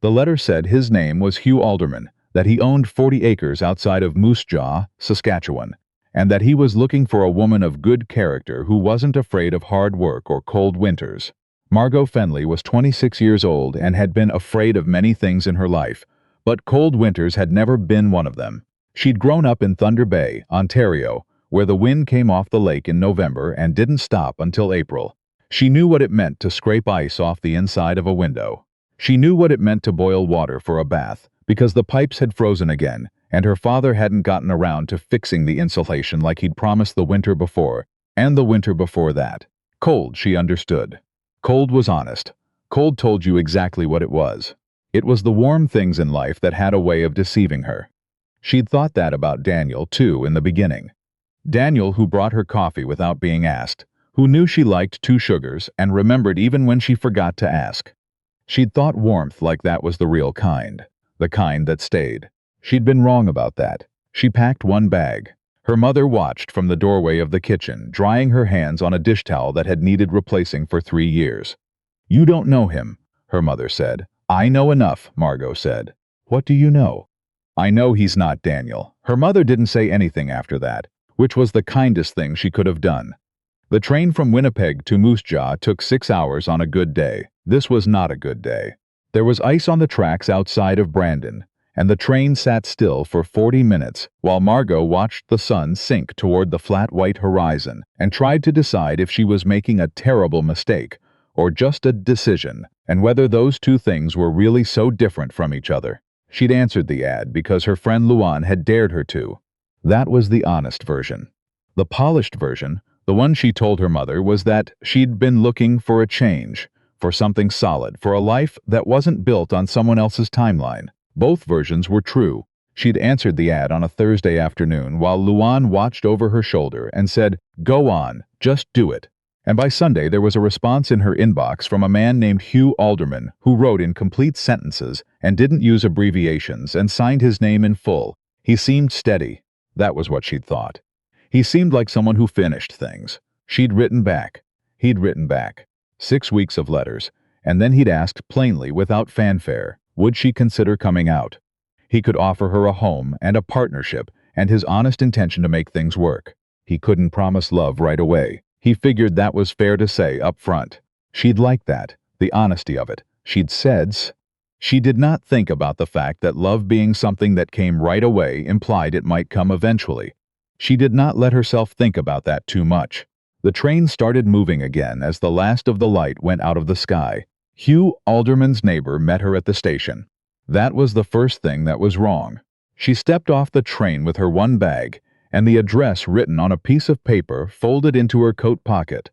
The letter said his name was Hugh Alderman, that he owned 40 acres outside of Moose Jaw, Saskatchewan, and that he was looking for a woman of good character who wasn't afraid of hard work or cold winters. Margot Fenley was 26 years old and had been afraid of many things in her life, but cold winters had never been one of them. She'd grown up in Thunder Bay, Ontario, where the wind came off the lake in November and didn't stop until April. She knew what it meant to scrape ice off the inside of a window. She knew what it meant to boil water for a bath, because the pipes had frozen again, and her father hadn't gotten around to fixing the insulation like he'd promised the winter before, and the winter before that. Cold, she understood. Cold was honest. Cold told you exactly what it was. It was the warm things in life that had a way of deceiving her. She'd thought that about Daniel, too, in the beginning. Daniel, who brought her coffee without being asked, who knew she liked 2 sugars and remembered even when she forgot to ask. She'd thought warmth like that was the real kind, the kind that stayed. She'd been wrong about that. She packed 1 bag. Her mother watched from the doorway of the kitchen, drying her hands on a dish towel that had needed replacing for 3 years. "You don't know him," her mother said. "I know enough," Margot said. "What do you know?" "I know he's not Daniel." Her mother didn't say anything after that, which was the kindest thing she could have done. The train from Winnipeg to Moose Jaw took 6 hours on a good day. This was not a good day. There was ice on the tracks outside of Brandon, and the train sat still for 40 minutes while Margot watched the sun sink toward the flat white horizon and tried to decide if she was making a terrible mistake or just a decision, and whether those 2 things were really so different from each other. She'd answered the ad because her friend Luan had dared her to. That was the honest version. The polished version, the one she told her mother, was that she'd been looking for a change, for something solid, for a life that wasn't built on someone else's timeline. Both versions were true. She'd answered the ad on a Thursday afternoon while Luan watched over her shoulder and said, "Go on, just do it." And by Sunday there was a response in her inbox from a man named Hugh Alderman, who wrote in complete sentences and didn't use abbreviations and signed his name in full. He seemed steady. That was what she'd thought. He seemed like someone who finished things. She'd written back. He'd written back. 6 weeks of letters, and then he'd asked plainly, without fanfare, would she consider coming out? He could offer her a home and a partnership and his honest intention to make things work. He couldn't promise love right away. He figured that was fair to say up front. She'd like that, the honesty of it. She'd said she did not think about the fact that love being something that came right away implied it might come eventually. She did not let herself think about that too much. The train started moving again as the last of the light went out of the sky. Hugh Alderman's neighbor met her at the station. That was the first thing that was wrong. She stepped off the train with her 1 bag, and the address written on a piece of paper folded into her coat pocket.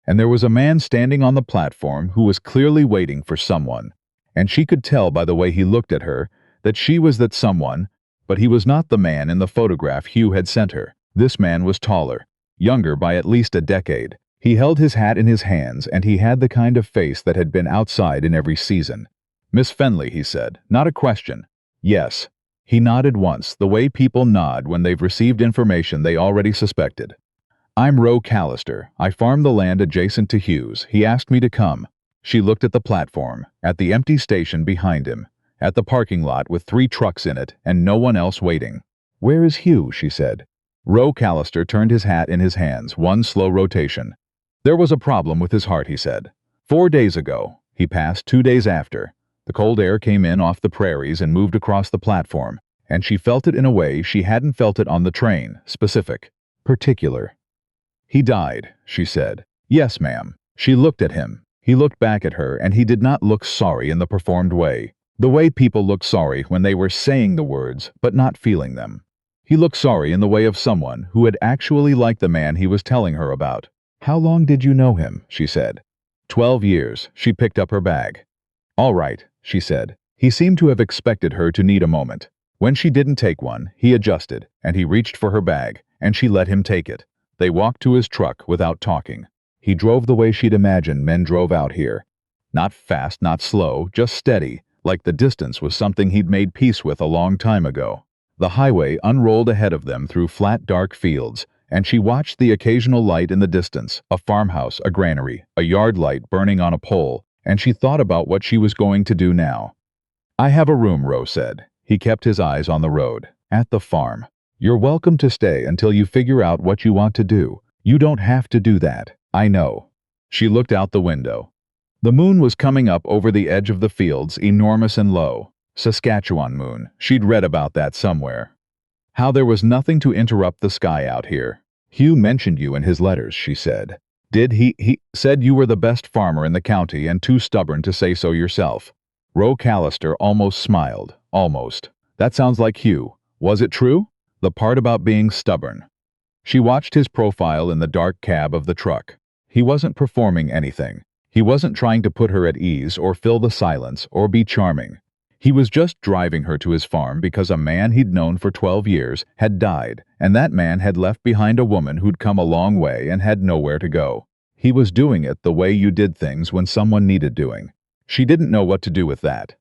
And there was a man standing on the platform who was clearly waiting for someone, and she could tell by the way he looked at her that she was that someone, but he was not the man in the photograph Hugh had sent her. This man was taller, younger by at least a decade. He held his hat in his hands, and he had the kind of face that had been outside in every season. "Miss Fenley," he said, not a question. "Yes." He nodded once, the way people nod when they've received information they already suspected. "I'm Roe Callister. I farm the land adjacent to Hugh's. He asked me to come." She looked at the platform, at the empty station behind him, at the parking lot with 3 trucks in it and no one else waiting. "Where is Hugh?" she said. Roe Callister turned his hat in his hands, 1 slow rotation. "There was a problem with his heart," he said. 4 days ago. He passed 2 days after. The cold air came in off the prairies and moved across the platform, and she felt it in a way she hadn't felt it on the train, specific, particular. "He died," she said. "Yes, ma'am." She looked at him. He looked back at her, and he did not look sorry in the performed way. The way people looked sorry when they were saying the words, but not feeling them. He looked sorry in the way of someone who had actually liked the man he was telling her about. "How long did you know him?" she said. 12 years. She picked up her bag. "All right," she said. He seemed to have expected her to need a moment. When she didn't take one, he adjusted, and he reached for her bag, and she let him take it. They walked to his truck without talking. He drove the way she'd imagined men drove out here. Not fast, not slow, just steady, like the distance was something he'd made peace with a long time ago. The highway unrolled ahead of them through flat, dark fields, and she watched the occasional light in the distance, a farmhouse, a granary, a yard light burning on a pole, and she thought about what she was going to do now. I have a room, Ro said. He kept his eyes on the road. At the farm. You're welcome to stay until you figure out what you want to do. You don't have to do that. I know. She looked out the window. The moon was coming up over the edge of the fields, enormous and low. Saskatchewan moon. She'd read about that somewhere. How there was nothing to interrupt the sky out here. Hugh mentioned you in his letters, she said. Did he? He said you were the best farmer in the county and too stubborn to say so yourself. Ro Callister almost smiled. Almost. That sounds like Hugh. Was it true? The part about being stubborn. She watched his profile in the dark cab of the truck. He wasn't performing anything. He wasn't trying to put her at ease or fill the silence or be charming. He was just driving her to his farm because a man he'd known for 12 years had died, and that man had left behind a woman who'd come a long way and had nowhere to go. He was doing it the way you did things when someone needed doing. She didn't know what to do with that.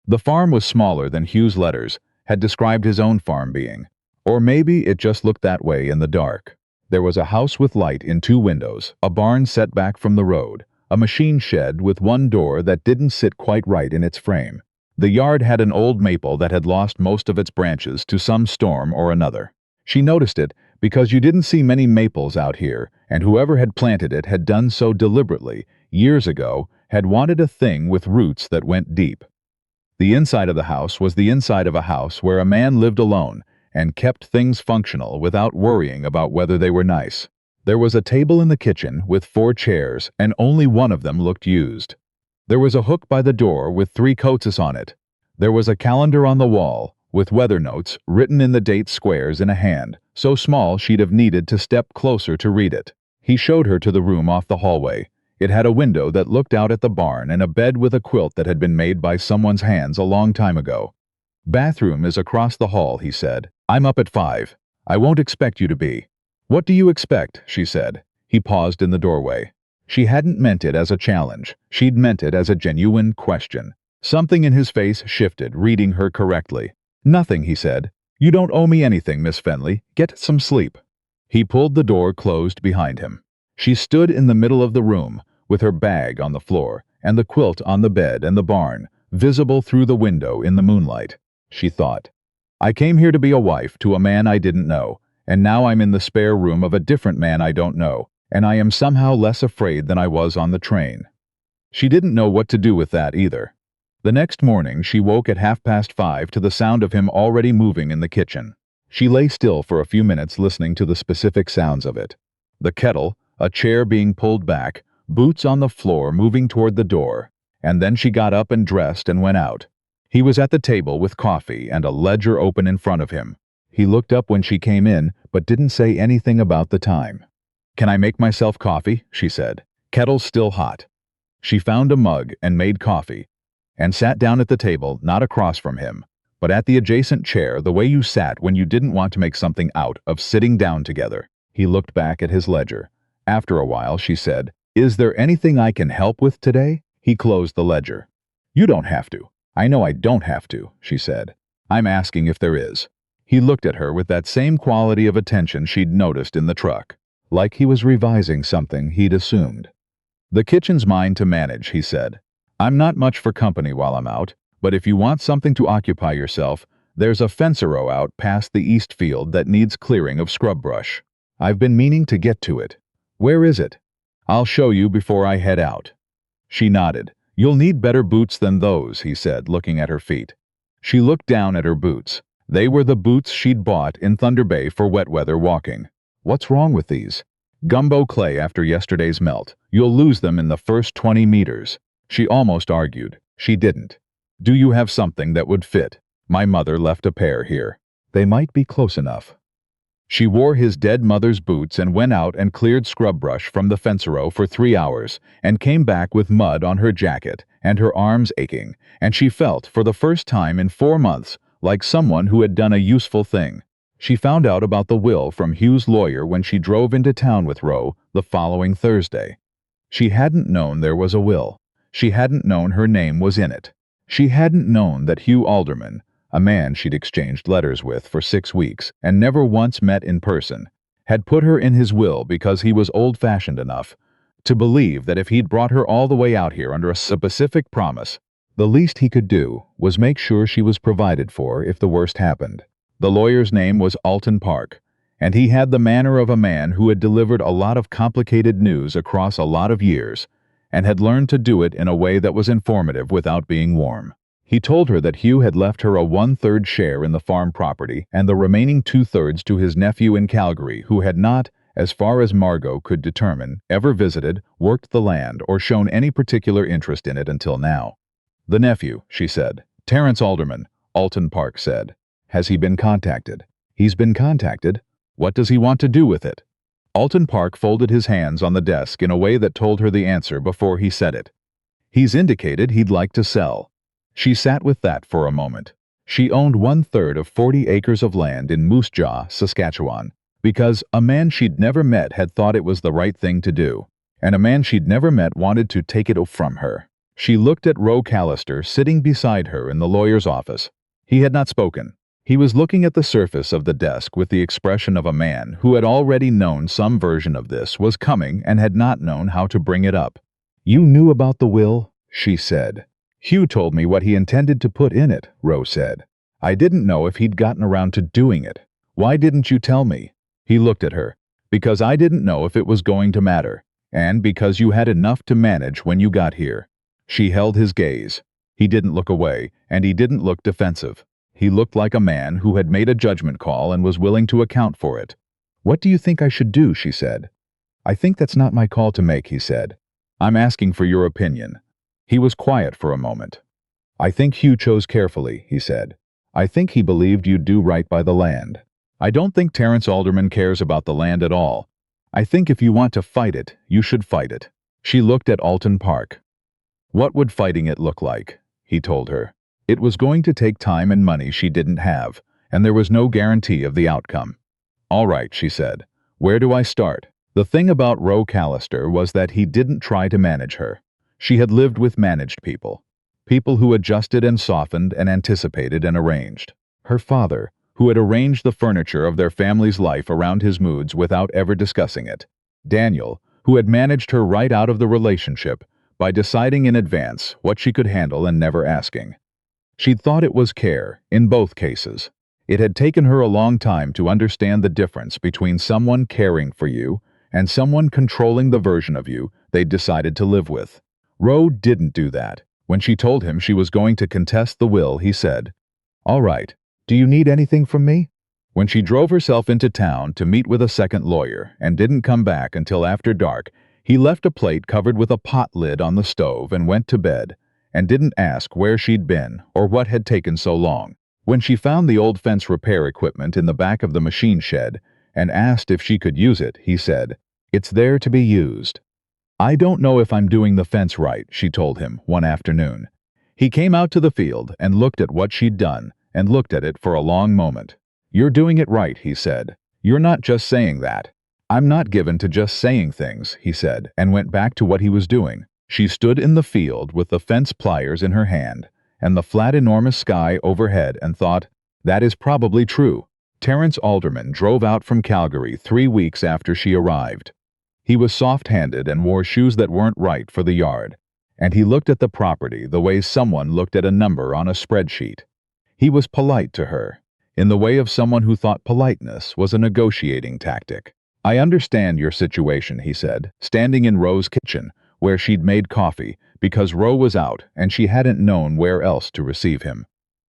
The farm was smaller than Hugh's letters had described his own farm being. Or maybe it just looked that way in the dark. There was a house with light in 2 windows, a barn set back from the road, a machine shed with one door that didn't sit quite right in its frame. The yard had an old maple that had lost most of its branches to some storm or another. She noticed it because you didn't see many maples out here, and whoever had planted it had done so deliberately, years ago, had wanted a thing with roots that went deep. The inside of the house was the inside of a house where a man lived alone and kept things functional without worrying about whether they were nice. There was a table in the kitchen with 4 chairs, and only one of them looked used. There was a hook by the door with 3 coats on it. There was a calendar on the wall, with weather notes written in the date squares in a hand, so small she'd have needed to step closer to read it. He showed her to the room off the hallway. It had a window that looked out at the barn and a bed with a quilt that had been made by someone's hands a long time ago. Bathroom is across the hall, he said. I'm up at 5. I won't expect you to be. What do you expect? She said. He paused in the doorway. She hadn't meant it as a challenge. She'd meant it as a genuine question. Something in his face shifted, reading her correctly. Nothing, he said. You don't owe me anything, Miss Fenley. Get some sleep. He pulled the door closed behind him. She stood in the middle of the room, with her bag on the floor, and the quilt on the bed and the barn, visible through the window in the moonlight. She thought, I came here to be a wife to a man I didn't know, and now I'm in the spare room of a different man I don't know, and I am somehow less afraid than I was on the train. She didn't know what to do with that either. The next morning she woke at 5:30 to the sound of him already moving in the kitchen. She lay still for a few minutes listening to the specific sounds of it. The kettle, a chair being pulled back, boots on the floor moving toward the door, and then she got up and dressed and went out. He was at the table with coffee and a ledger open in front of him. He looked up when she came in, but didn't say anything about the time. Can I make myself coffee? She said. Kettle's still hot. She found a mug and made coffee, and sat down at the table, not across from him, but at the adjacent chair, the way you sat when you didn't want to make something out of sitting down together. He looked back at his ledger. After a while, she said, Is there anything I can help with today? He closed the ledger. You don't have to. I know I don't have to, she said. I'm asking if there is. He looked at her with that same quality of attention she'd noticed in the truck, like he was revising something he'd assumed. The kitchen's mine to manage, he said. I'm not much for company while I'm out, but if you want something to occupy yourself, there's a fence row out past the east field that needs clearing of scrub brush. I've been meaning to get to it. Where is it? I'll show you before I head out. She nodded. You'll need better boots than those, he said, looking at her feet. She looked down at her boots. They were the boots she'd bought in Thunder Bay for wet weather walking. What's wrong with these? Gumbo clay after yesterday's melt. You'll lose them in the first 20 meters. She almost argued. She didn't. Do you have something that would fit? My mother left a pair here. They might be close enough. She wore his dead mother's boots and went out and cleared scrub brush from the fence row for 3 hours, and came back with mud on her jacket and her arms aching, and she felt, for the first time in 4 months, like someone who had done a useful thing. She found out about the will from Hugh's lawyer when she drove into town with Ro the following Thursday. She hadn't known there was a will. She hadn't known her name was in it. She hadn't known that Hugh Alderman, a man she'd exchanged letters with for 6 weeks and never once met in person, had put her in his will because he was old-fashioned enough to believe that if he'd brought her all the way out here under a specific promise, The least he could do was make sure she was provided for if the worst happened. The lawyer's name was Alton Park, and he had the manner of a man who had delivered a lot of complicated news across a lot of years, and had learned to do it in a way that was informative without being warm. He told her that Hugh had left her a 1/3 share in the farm property and the remaining 2/3 to his nephew in Calgary, who had not, as far as Margot could determine, ever visited, worked the land, or shown any particular interest in it until now. "The nephew," she said. "Terence Alderman," Alton Park said. "Has he been contacted?" "He's been contacted. What does he want to do with it?" Alton Park folded his hands on the desk in a way that told her the answer before he said it. "He's indicated he'd like to sell." She sat with that for a moment. She owned 1/3 of 40 acres of land in Moose Jaw, Saskatchewan, because a man she'd never met had thought it was the right thing to do, and a man she'd never met wanted to take it from her. She looked at Roe Callister sitting beside her in the lawyer's office. He had not spoken. He was looking at the surface of the desk with the expression of a man who had already known some version of this was coming and had not known how to bring it up. "You knew about the will?" she said. "Hugh told me what he intended to put in it," Roe said. "I didn't know if he'd gotten around to doing it. Why didn't you tell me?" He looked at her. "Because I didn't know if it was going to matter, and because you had enough to manage when you got here." She held his gaze. He didn't look away, and he didn't look defensive. He looked like a man who had made a judgment call and was willing to account for it. "What do you think I should do?" she said. "I think that's not my call to make," he said. "I'm asking for your opinion." He was quiet for a moment. "I think Hugh chose carefully," he said. "I think he believed you'd do right by the land. I don't think Terence Alderman cares about the land at all. I think if you want to fight it, you should fight it." She looked at Alton Park. "What would fighting it look like?" he told her. It was going to take time and money she didn't have, and there was no guarantee of the outcome. "All right," she said. "Where do I start?" The thing about Roe Callister was that he didn't try to manage her. She had lived with managed people. People who adjusted and softened and anticipated and arranged. Her father, who had arranged the furniture of their family's life around his moods without ever discussing it. Daniel, who had managed her right out of the relationship by deciding in advance what she could handle and never asking. She'd thought it was care, in both cases. It had taken her a long time to understand the difference between someone caring for you and someone controlling the version of you they'd decided to live with. Roe didn't do that. When she told him she was going to contest the will, he said, "All right, do you need anything from me?" When she drove herself into town to meet with a second lawyer and didn't come back until after dark, he left a plate covered with a pot lid on the stove and went to bed, and didn't ask where she'd been or what had taken so long. When she found the old fence repair equipment in the back of the machine shed and asked if she could use it, he said, "It's there to be used." "I don't know if I'm doing the fence right," she told him one afternoon. He came out to the field and looked at what she'd done and looked at it for a long moment. "You're doing it right," he said. "You're not just saying that." "I'm not given to just saying things," he said, and went back to what he was doing. She stood in the field with the fence pliers in her hand and the flat enormous sky overhead and thought, that is probably true. Terence Alderman drove out from Calgary 3 weeks after she arrived. He was soft-handed and wore shoes that weren't right for the yard, and he looked at the property the way someone looked at a number on a spreadsheet. He was polite to her, in the way of someone who thought politeness was a negotiating tactic. "I understand your situation," he said, standing in Roe's kitchen, where she'd made coffee, because Roe was out and she hadn't known where else to receive him.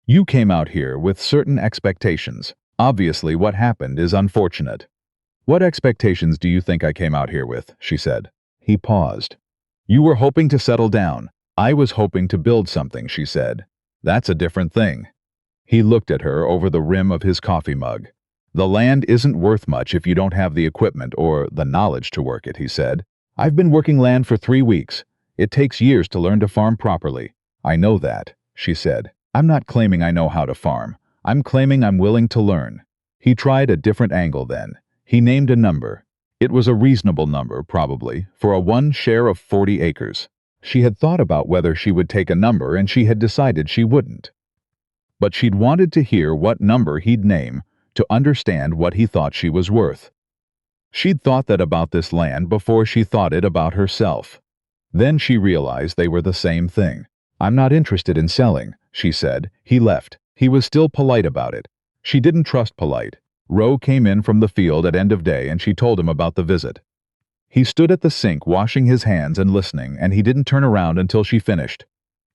"You came out here with certain expectations. Obviously what happened is unfortunate." "What expectations do you think I came out here with?" she said. He paused. "You were hoping to settle down. I was hoping to build something," she said. "That's a different thing." He looked at her over the rim of his coffee mug. "The land isn't worth much if you don't have the equipment or the knowledge to work it," he said. "I've been working land for 3 weeks. It takes years to learn to farm properly." "I know that," she said. "I'm not claiming I know how to farm. I'm claiming I'm willing to learn." He tried a different angle then. He named a number. It was a reasonable number, probably, for a 1 share of 40 acres. She had thought about whether she would take a number and she had decided she wouldn't. But she'd wanted to hear what number he'd name to understand what he thought she was worth. She'd thought that about this land before she thought it about herself. Then she realized they were the same thing. "I'm not interested in selling," she said. He left. He was still polite about it. She didn't trust polite. Roe came in from the field at end of day and she told him about the visit. He stood at the sink washing his hands and listening, and he didn't turn around until she finished.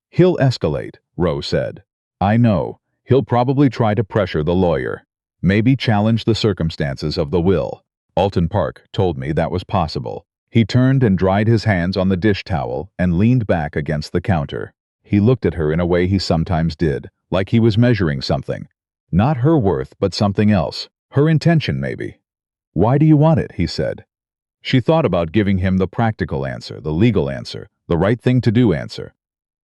"He'll escalate," Roe said. "I know. He'll probably try to pressure the lawyer. Maybe challenge the circumstances of the will. Alton Park told me that was possible." He turned and dried his hands on the dish towel and leaned back against the counter. He looked at her in a way he sometimes did, like he was measuring something. Not her worth, but something else. Her intention, maybe. "Why do you want it?" he said. She thought about giving him the practical answer, the legal answer, the right thing to do answer.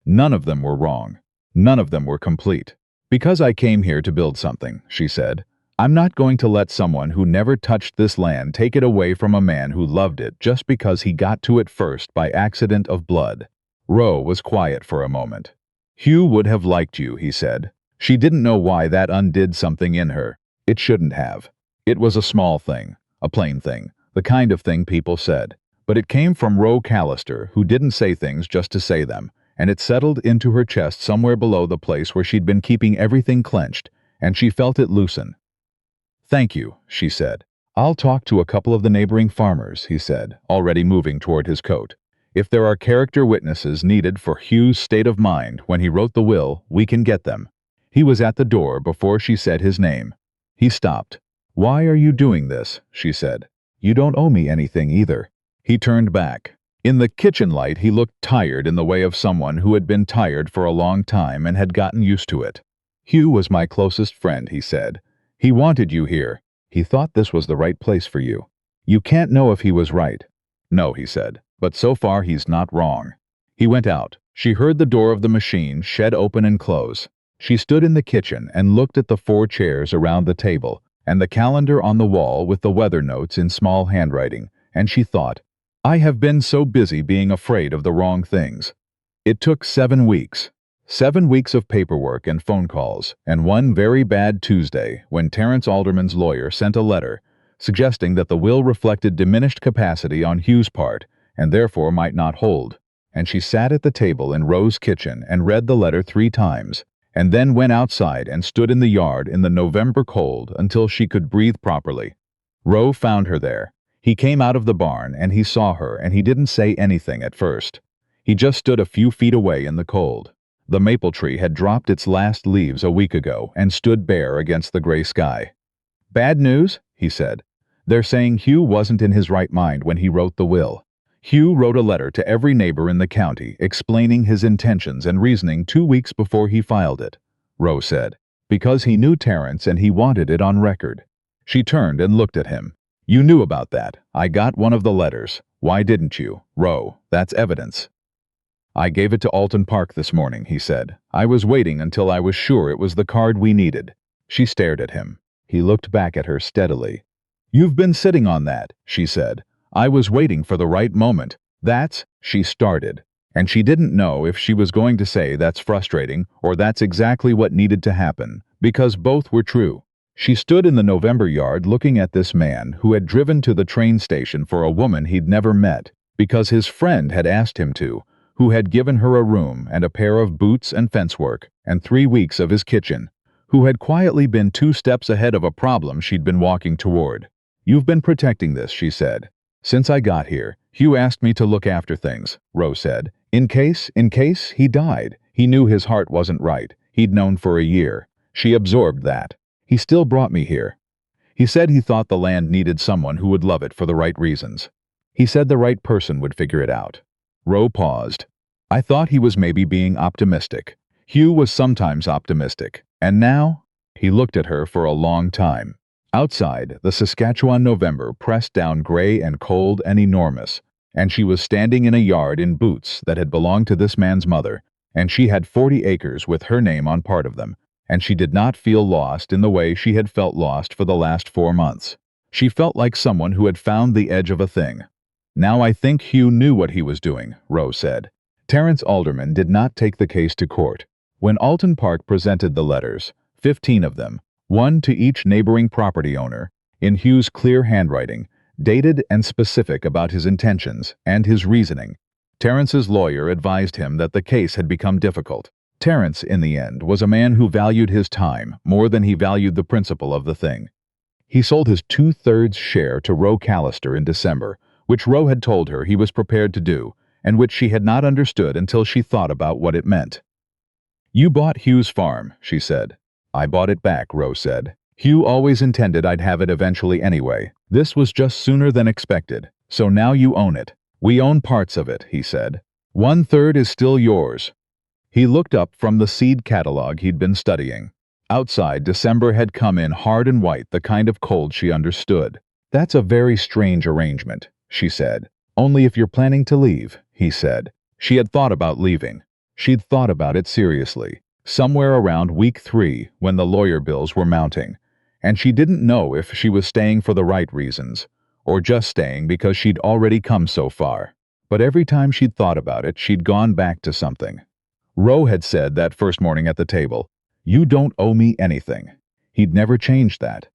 None of them were wrong. None of them were complete. "Because I came here to build something," she said. "I'm not going to let someone who never touched this land take it away from a man who loved it just because he got to it first by accident of blood." Roe was quiet for a moment. "Hugh would have liked you," he said. She didn't know why that undid something in her. It shouldn't have. It was a small thing, a plain thing, the kind of thing people said. But it came from Roe Callister, who didn't say things just to say them, and it settled into her chest somewhere below the place where she'd been keeping everything clenched, and she felt it loosen. "Thank you," she said. "I'll talk to a couple of the neighboring farmers," he said, already moving toward his coat. "If there are character witnesses needed for Hugh's state of mind when he wrote the will, we can get them." He was at the door before she said his name. He stopped. "Why are you doing this?" she said. "You don't owe me anything either." He turned back. In the kitchen light he looked tired in the way of someone who had been tired for a long time and had gotten used to it. "Hugh was my closest friend," he said. "He wanted you here. He thought this was the right place for you. You can't know if he was right." "No," he said, "but so far he's not wrong." He went out. She heard the door of the machine shed open and close. She stood in the kitchen and looked at the 4 chairs around the table and the calendar on the wall with the weather notes in small handwriting, and she thought, "I have been so busy being afraid of the wrong things." It took 7 weeks. 7 weeks of paperwork and phone calls, and one very bad Tuesday when Terence Alderman's lawyer sent a letter suggesting that the will reflected diminished capacity on Hugh's part and therefore might not hold, and she sat at the table in Roe's kitchen and read the letter 3 times, and then went outside and stood in the yard in the November cold until she could breathe properly. Roe found her there. He came out of the barn and he saw her and he didn't say anything at first. He just stood a few feet away in the cold. The maple tree had dropped its last leaves a week ago and stood bare against the gray sky. "Bad news?" he said. "They're saying Hugh wasn't in his right mind when he wrote the will." Hugh wrote a letter to every neighbor in the county explaining his intentions and reasoning 2 weeks before he filed it, Roe said, because he knew Terence and he wanted it on record. She turned and looked at him. "You knew about that. I got one of the letters. Why didn't you, Roe? That's evidence." "I gave it to Alton Park this morning," he said. "I was waiting until I was sure it was the card we needed." She stared at him. He looked back at her steadily. "You've been sitting on that," she said. "I was waiting for the right moment." She started, and she didn't know if she was going to say that's frustrating or that's exactly what needed to happen, because both were true. She stood in the November yard looking at this man who had driven to the train station for a woman he'd never met, because his friend had asked him to, who had given her a room and a pair of boots and fence work and 3 weeks of his kitchen, who had quietly been 2 steps ahead of a problem she'd been walking toward. "You've been protecting this," she said. "Since I got here, Hugh asked me to look after things," Roe said. In case he died. He knew his heart wasn't right. He'd known for a year. She absorbed that. He still brought me here. He said he thought the land needed someone who would love it for the right reasons. He said the right person would figure it out." Roe paused. "I thought he was maybe being optimistic. Hugh was sometimes optimistic. And now?" He looked at her for a long time. Outside, the Saskatchewan November pressed down gray and cold and enormous, and she was standing in a yard in boots that had belonged to this man's mother, and she had 40 acres with her name on part of them, and she did not feel lost in the way she had felt lost for the last 4 months. She felt like someone who had found the edge of a thing. "Now I think Hugh knew what he was doing," Roe said. Terence Alderman did not take the case to court. When Alton Park presented the letters, 15 of them, one to each neighboring property owner, in Hugh's clear handwriting, dated and specific about his intentions and his reasoning, Terrence's lawyer advised him that the case had become difficult. Terrence, in the end, was a man who valued his time more than he valued the principle of the thing. He sold his 2/3 share to Roe Callister in December, which Roe had told her he was prepared to do, and which she had not understood until she thought about what it meant. "You bought Hugh's farm," she said. "I bought it back," Roe said. "Hugh always intended I'd have it eventually anyway. This was just sooner than expected, so now you own it." "We own parts of it," he said. "1/3 is still yours." He looked up from the seed catalog he'd been studying. Outside, December had come in hard and white, the kind of cold she understood. "That's a very strange arrangement," she said. "Only if you're planning to leave," he said. She had thought about leaving. She'd thought about it seriously, somewhere around week 3 when the lawyer bills were mounting, and she didn't know if she was staying for the right reasons, or just staying because she'd already come so far. But every time she'd thought about it, she'd gone back to something. Roe had said that first morning at the table, "You don't owe me anything." He'd never changed that.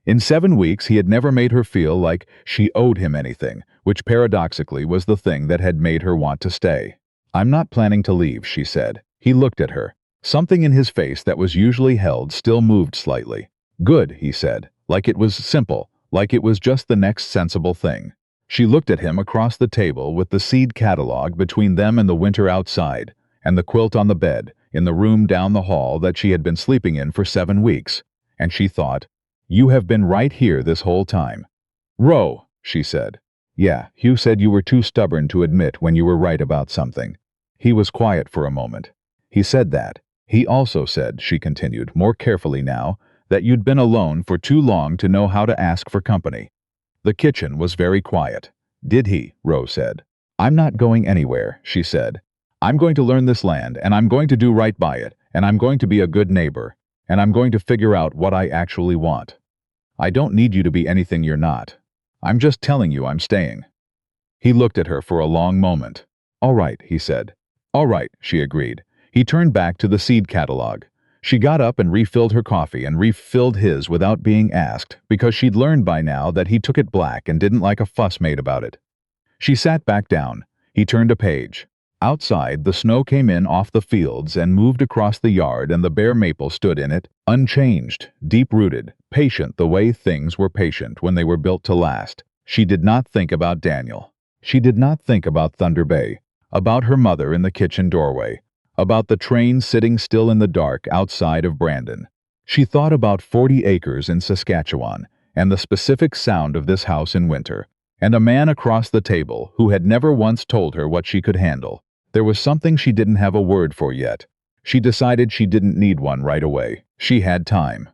In 7 weeks, he had never made her feel like she owed him anything, which paradoxically was the thing that had made her want to stay. "I'm not planning to leave," she said. He looked at her. Something in his face that was usually held still moved slightly. "Good," he said, like it was simple, like it was just the next sensible thing. She looked at him across the table with the seed catalog between them and the winter outside, and the quilt on the bed, in the room down the hall that she had been sleeping in for 7 weeks, and she thought, "You have been right here this whole time." "Roe," she said. "Yeah, Hugh said you were too stubborn to admit when you were right about something." He was quiet for a moment. "He said that. He also said," she continued, more carefully now, "that you'd been alone for too long to know how to ask for company." The kitchen was very quiet. "Did he?" Roe said. "I'm not going anywhere," she said. "I'm going to learn this land, and I'm going to do right by it, and I'm going to be a good neighbor, and I'm going to figure out what I actually want. I don't need you to be anything you're not. I'm just telling you I'm staying." He looked at her for a long moment. "All right," he said. "All right," she agreed. He turned back to the seed catalog. She got up and refilled her coffee and refilled his without being asked, because she'd learned by now that he took it black and didn't like a fuss made about it. She sat back down. He turned a page. Outside, the snow came in off the fields and moved across the yard, and the bare maple stood in it, unchanged, deep-rooted, patient the way things were patient when they were built to last. She did not think about Daniel. She did not think about Thunder Bay, about her mother in the kitchen doorway, about the train sitting still in the dark outside of Brandon. She thought about 40 acres in Saskatchewan, and the specific sound of this house in winter, and a man across the table who had never once told her what she could handle. There was something she didn't have a word for yet. She decided she didn't need one right away. She had time.